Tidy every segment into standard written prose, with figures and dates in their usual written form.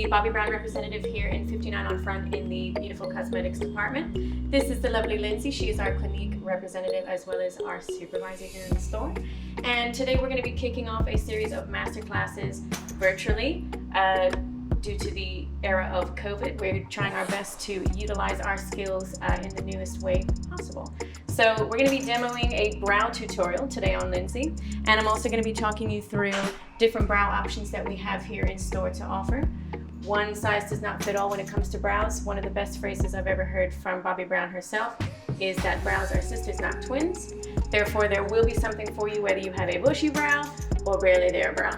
Bobbi Brown representative here in 59 on Front in the beautiful cosmetics department. This is the lovely Lindsay. She is our Clinique representative as well as our supervisor here in the store. And today we're going to be kicking off a series of masterclasses virtually. Due to the era of COVID, we're trying our best to utilize our skills in the newest way possible. So we're going to be demoing a brow tutorial today on Lindsay, and I'm also going to be talking you through different brow options that we have here in store to offer. One size does not fit all when it comes to brows. One of the best phrases I've ever heard from Bobbi Brown herself is that brows are sisters, not twins. Therefore, there will be something for you whether you have a bushy brow or barely there brow.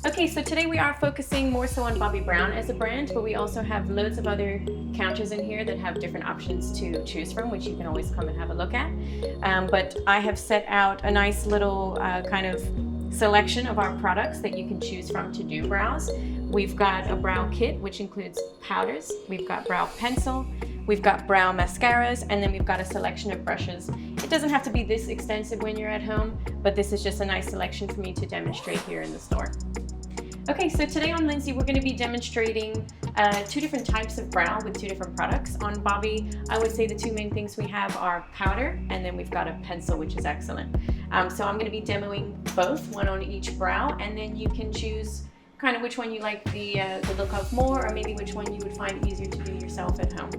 Okay, so today we are focusing more so on Bobbi Brown as a brand, but we also have loads of other counters in here that have different options to choose from, which you can always come and have a look at. But I have set out a nice little kind of selection of our products that you can choose from to do brows. We've got a brow kit, which includes powders. We've got brow pencil. We've got brow mascaras, and then we've got a selection of brushes. It doesn't have to be this extensive when you're at home, but this is just a nice selection for me to demonstrate here in the store. Okay, so today on Lindsay, we're going to be demonstrating two different types of brow with two different products. On Bobbi, I would say the two main things we have are powder, and then we've got a pencil, which is excellent. So I'm going to be demoing both, one on each brow, and then you can choose kind of which one you like the look of more, or maybe which one you would find easier to do yourself at home.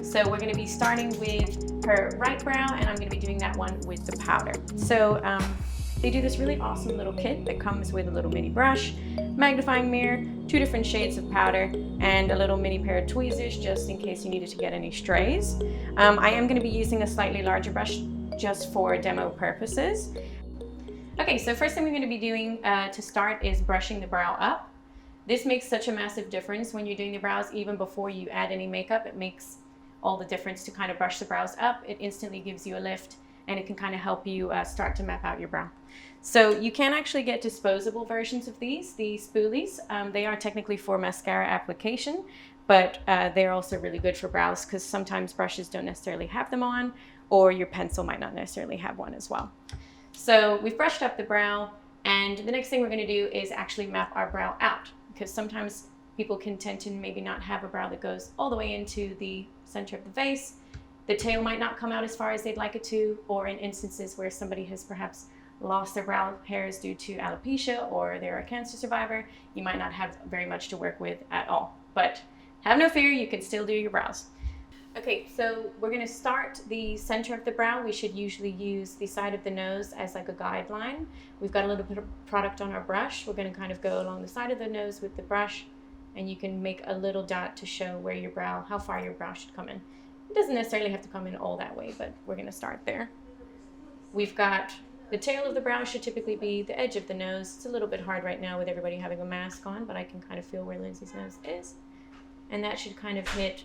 So we're going to be starting with her right brow, and I'm going to be doing that one with the powder. So they do this really awesome little kit that comes with a little mini brush, magnifying mirror, two different shades of powder, and a little mini pair of tweezers just in case you needed to get any strays. I am going to be using a slightly larger brush just for demo purposes. Okay, so first thing we're going to be doing to start is brushing the brow up. This makes such a massive difference when you're doing the brows. Even before you add any makeup, it makes all the difference to kind of brush the brows up. It instantly gives you a lift, and it can kind of help you start to map out your brow. So you can actually get disposable versions of these, the spoolies. They are technically for mascara application, but they're also really good for brows because sometimes brushes don't necessarily have them on, or your pencil might not necessarily have one as well. So we've brushed up the brow, and the next thing we're going to do is actually map our brow out, because sometimes people can tend to maybe not have a brow that goes all the way into the center of the face. The tail might not come out as far as they'd like it to, or in instances where somebody has perhaps lost their brow hairs due to alopecia or they're a cancer survivor, you might not have very much to work with at all. But have no fear, you can still do your brows. Okay, so we're going to start the center of the brow. We should usually use the side of the nose as like a guideline. We've got a little bit of product on our brush. We're going to kind of go along the side of the nose with the brush, and you can make a little dot to show where your brow, how far your brow should come in. It doesn't necessarily have to come in all that way, but we're going to start there. We've got the tail of the brow should typically be the edge of the nose. It's a little bit hard right now with everybody having a mask on, but I can kind of feel where Lindsay's nose is. And that should kind of hit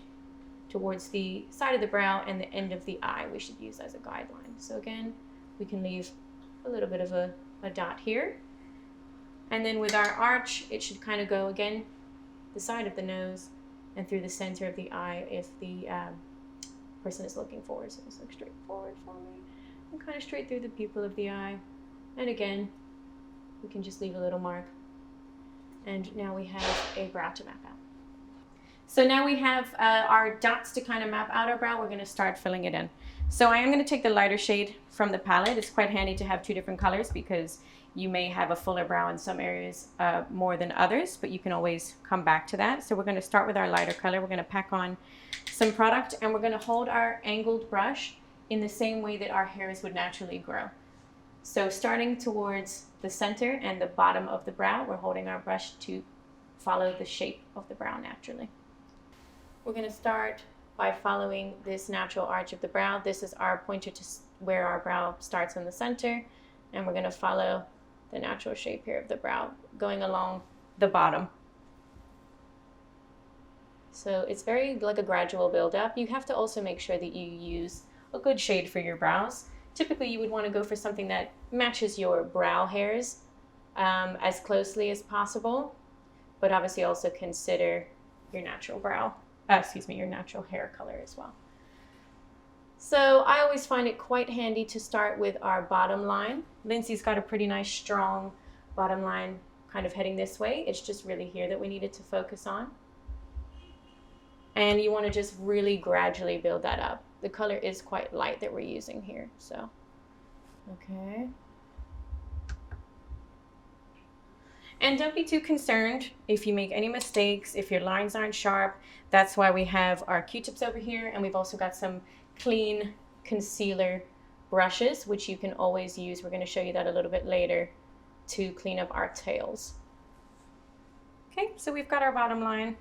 towards the side of the brow and the end of the eye we should use as a guideline. So again, we can leave a little bit of a dot here. And then with our arch, it should kind of go again, the side of the nose and through the center of the eye if the person is looking forward. So just look straight forward for me and kind of straight through the pupil of the eye. And again, we can just leave a little mark. And now we have a brow to map out. So now we have our dots to kind of map out our brow. We're going to start filling it in. So I am going to take the lighter shade from the palette. It's quite handy to have two different colors because you may have a fuller brow in some areas more than others, but you can always come back to that. So we're going to start with our lighter color. We're going to pack on some product, and we're going to hold our angled brush in the same way that our hairs would naturally grow. So starting towards the center and the bottom of the brow, we're holding our brush to follow the shape of the brow naturally. We're going to start by following this natural arch of the brow. This is our pointer to where our brow starts in the center, and we're going to follow the natural shape here of the brow going along the bottom. So it's very like a gradual build up. You have to also make sure that you use a good shade for your brows. Typically you would want to go for something that matches your brow hairs as closely as possible, but obviously also consider your natural your natural hair color as well. So I always find it quite handy to start with our bottom line. Lindsay's got a pretty nice strong bottom line kind of heading this way. It's just really here that we needed to focus on. And you want to just really gradually build that up. The color is quite light that we're using here, so, okay. And don't be too concerned if you make any mistakes, if your lines aren't sharp. That's why we have our Q-tips over here, and we've also got some clean concealer brushes, which you can always use. We're going to show you that a little bit later to clean up our tails. Okay, so we've got our bottom line.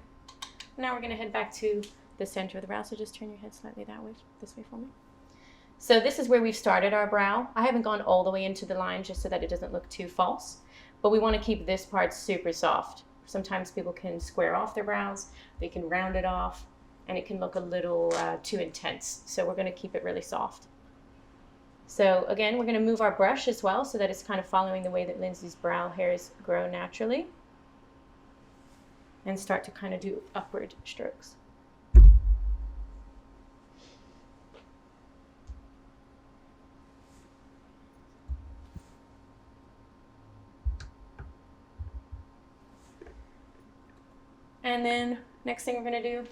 Now we're going to head back to the center of the brow, so just turn your head slightly that way, this way for me. So this is where we've started our brow. I haven't gone all the way into the line just so that it doesn't look too false, but we want to keep this part super soft. Sometimes people can square off their brows, they can round it off, and it can look a little too intense. So we're going to keep it really soft. So again, we're going to move our brush as well so that it's kind of following the way that Lindsay's brow hairs grow naturally, and start to kind of do upward strokes. And then next thing we're going to do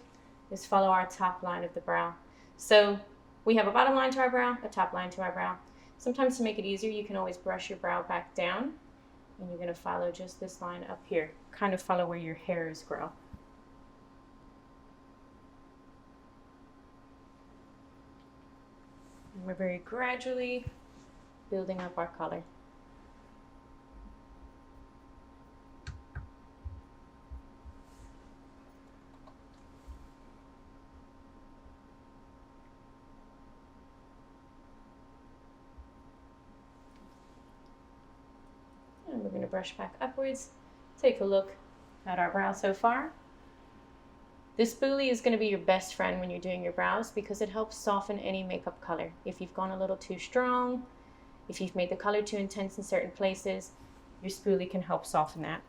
is follow our top line of the brow. So we have a bottom line to our brow, a top line to our brow. Sometimes to make it easier, you can always brush your brow back down, and you're going to follow just this line up here. Kind of follow where your hairs grow. And we're very gradually building up our color. And we're going to brush back upwards. Take a look at our brow so far. This spoolie is going to be your best friend when you're doing your brows because it helps soften any makeup color. If you've gone a little too strong, if you've made the color too intense in certain places, your spoolie can help soften that.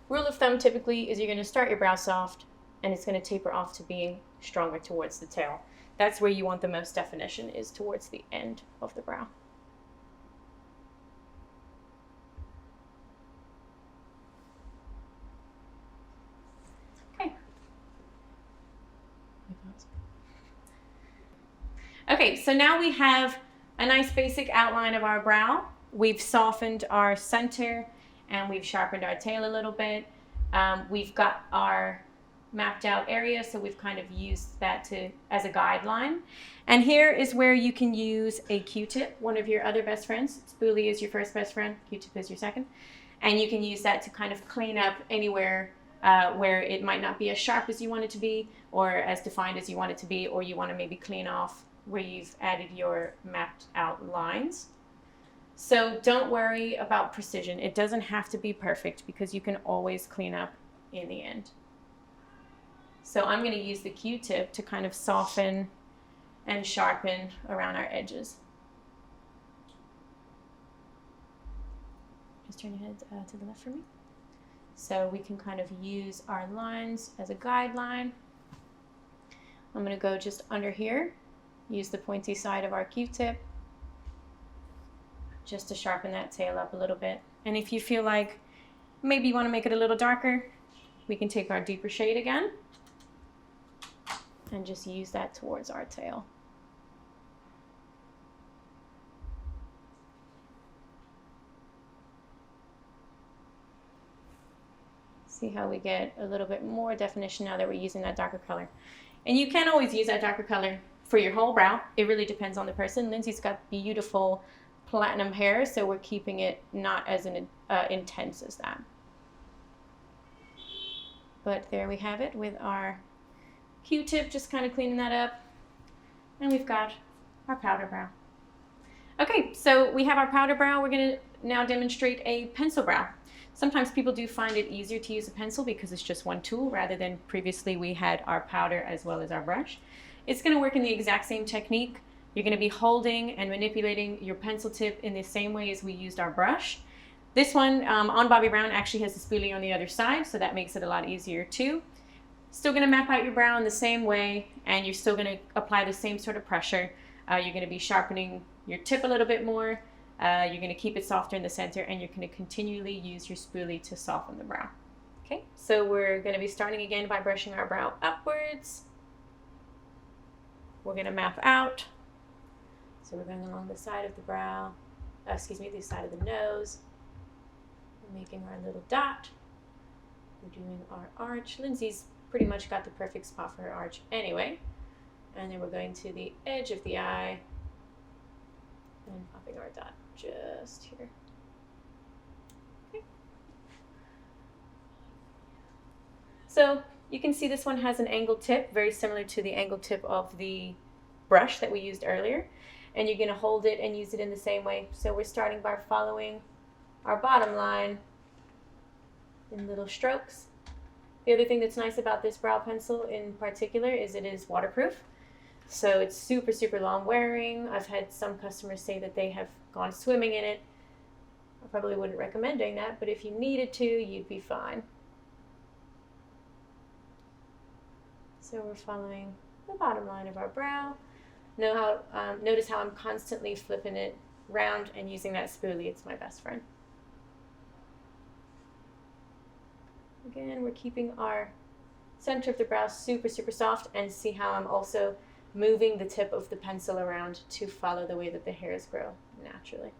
Rule of thumb typically is you're going to start your brow soft and it's going to taper off to being stronger towards the tail. That's where you want the most definition, is towards the end of the brow. Okay, so now we have a nice basic outline of our brow. We've softened our center and we've sharpened our tail a little bit. We've got our mapped out area, so we've kind of used that as a guideline. And here is where you can use a Q-tip, one of your other best friends. Spoolie is your first best friend, Q-tip is your second. And you can use that to kind of clean up anywhere where it might not be as sharp as you want it to be, or as defined as you want it to be, or you want to maybe clean off where you've added your mapped out lines. So don't worry about precision. It doesn't have to be perfect because you can always clean up in the end. So I'm going to use the Q-tip to kind of soften and sharpen around our edges. Just turn your head to the left for me. So we can kind of use our lines as a guideline. I'm going to go just under here. Use the pointy side of our Q-tip just to sharpen that tail up a little bit. And if you feel like maybe you want to make it a little darker, we can take our deeper shade again and just use that towards our tail. See how we get a little bit more definition now that we're using that darker color. And you can always use that darker color for your whole brow. It really depends on the person. Lindsay's got beautiful platinum hair, so we're keeping it not as intense as that. But there we have it with our Q-tip, just kind of cleaning that up. And we've got our powder brow. Okay, so we have our powder brow. We're going to now demonstrate a pencil brow. Sometimes people do find it easier to use a pencil because it's just one tool rather than previously we had our powder as well as our brush. It's going to work in the exact same technique. You're going to be holding and manipulating your pencil tip in the same way as we used our brush. This one on Bobbi Brown actually has the spoolie on the other side, so that makes it a lot easier too. Still going to map out your brow in the same way, and you're still going to apply the same sort of pressure. You're going to be sharpening your tip a little bit more, You're going to keep it softer in the center, and you're going to continually use your spoolie to soften the brow. Okay, so we're going to be starting again by brushing our brow upwards. We're going to map out. So we're going along the side of the brow, the side of the nose. We're making our little dot. We're doing our arch. Lindsay's pretty much got the perfect spot for her arch anyway. And then we're going to the edge of the eye and popping our dot just here. Okay. So you can see this one has an angled tip, very similar to the angled tip of the brush that we used earlier. And you're going to hold it and use it in the same way. So we're starting by following our bottom line in little strokes. The other thing that's nice about this brow pencil in particular is it is waterproof. So it's super, super long wearing. I've had some customers say that they have gone swimming in it. I probably wouldn't recommend doing that, but if you needed to, you'd be fine. So we're following the bottom line of our brow. Notice how I'm constantly flipping it round and using that spoolie. It's my best friend. Again, we're keeping our center of the brow super, super soft, and see how I'm also moving the tip of the pencil around to follow the way that the hairs grow naturally.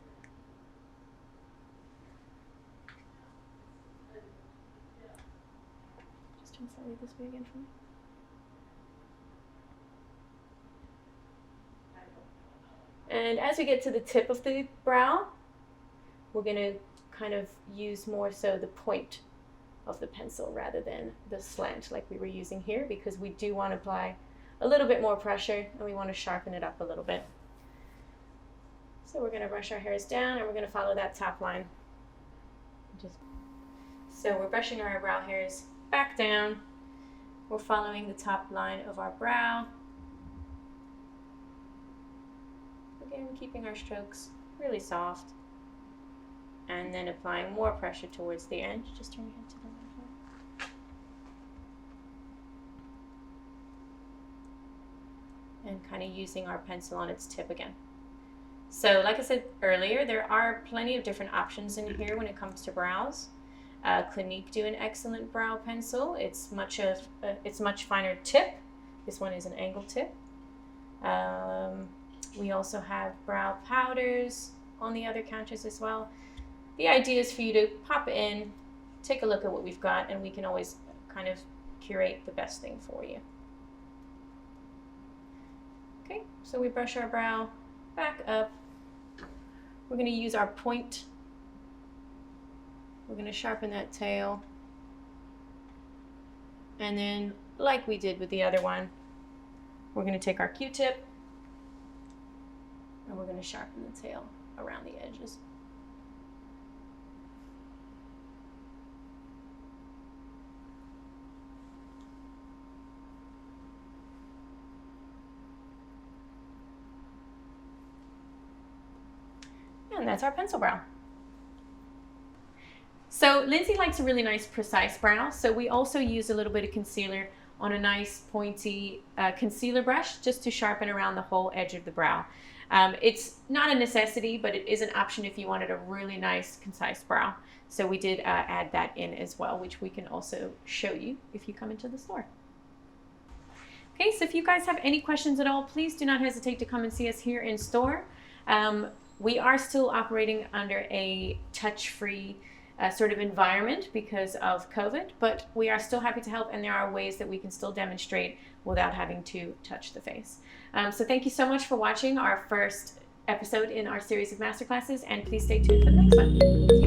Just turn slightly this way again for me. And as we get to the tip of the brow, we're going to kind of use more so the point of the pencil rather than the slant like we were using here, because we do want to apply a little bit more pressure and we want to sharpen it up a little bit. So we're going to brush our hairs down and we're going to follow that top line. So we're brushing our brow hairs back down. We're following the top line of our brow. Again, keeping our strokes really soft, and then applying more pressure towards the edge. Just turn your head to the left. And kind of using our pencil on its tip again. So like I said earlier, there are plenty of different options in here when it comes to brows. Clinique do an excellent brow pencil. It's much finer tip. This one is an angle tip. We also have brow powders on the other counters as well. The idea is for you to pop in, take a look at what we've got, and we can always kind of curate the best thing for you. Okay, so we brush our brow back up. We're going to use our point. We're going to sharpen that tail. And then, like we did with the other one, we're going to take our Q-tip and we're going to sharpen the tail around the edges. And that's our pencil brow. So Lindsay likes a really nice precise brow, so we also use a little bit of concealer on a nice pointy concealer brush just to sharpen around the whole edge of the brow. It's not a necessity, but it is an option if you wanted a really nice concise brow. So we did add that in as well, which we can also show you if you come into the store. Okay, so if you guys have any questions at all, please do not hesitate to come and see us here in store. We are still operating under a touch-free sort of environment because of COVID, but we are still happy to help, and there are ways that we can still demonstrate without having to touch the face. So thank you so much for watching our first episode in our series of masterclasses, and please stay tuned for the next one.